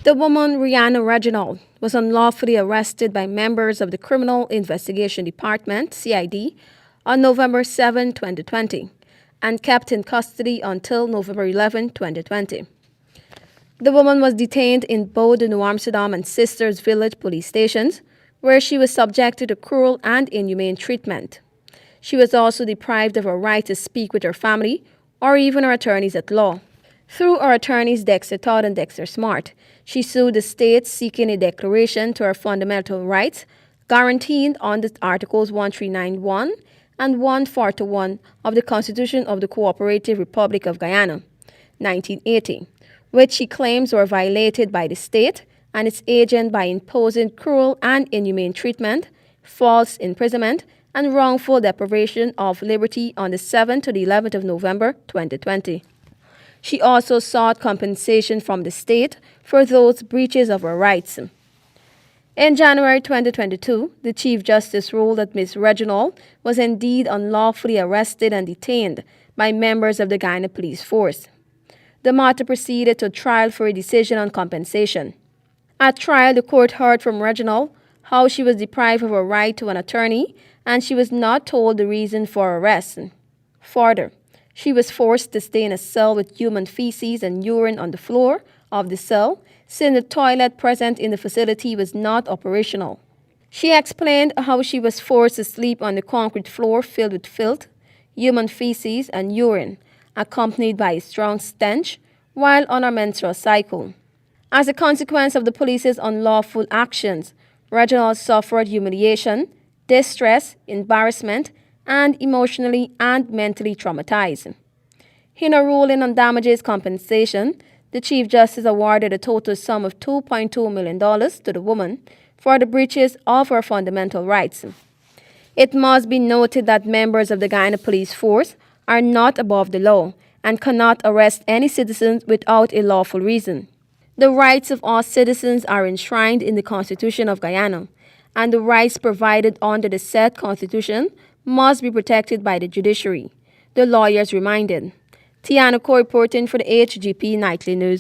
The woman, Rihanna Reginald, was unlawfully arrested by members of the Criminal Investigation Department, CID, on November 7, 2020, and kept in custody until November 11, 2020. The woman was detained in both the New Amsterdam and Sisters Village police stations, where she was subjected to cruel and inhumane treatment. She was also deprived of her right to speak with her family or even her attorneys at law. Through her attorneys Dexter Todd and Dexter Smart, she sued the state seeking a declaration to her fundamental rights guaranteed under Articles 1391 and 141 of the Constitution of the Cooperative Republic of Guyana, 1980, which she claims were violated by the state and its agent by imposing cruel and inhumane treatment, false imprisonment, and wrongful deprivation of liberty on the 7th to the 11th of November 2020. She also sought compensation from the state for those breaches of her rights. In January 2022, the Chief Justice ruled that Ms. Reginald was indeed unlawfully arrested and detained by members of the Guyana Police Force. The matter proceeded to trial for a decision on compensation. At trial, the court heard from Reginald how she was deprived of her right to an attorney and she was not told the reason for her arrest. Further, she was forced to stay in a cell with human feces and urine on the floor of the cell, since the toilet present in the facility was not operational. She explained how she was forced to sleep on the concrete floor filled with filth, human feces, and urine, accompanied by a strong stench, while on her menstrual cycle. As a consequence of the police's unlawful actions, Reginald suffered humiliation, distress, embarrassment, and emotionally and mentally traumatized. In a ruling on damages compensation, the Chief Justice awarded a total sum of $2.2 million to the woman for the breaches of her fundamental rights. It must be noted that members of the Guyana Police Force are not above the law and cannot arrest any citizens without a lawful reason. The rights of all citizens are enshrined in the Constitution of Guyana, and the rights provided under the said Constitution must be protected by the judiciary, the lawyers reminded. Tiana Co reporting for the HGP Nightly News.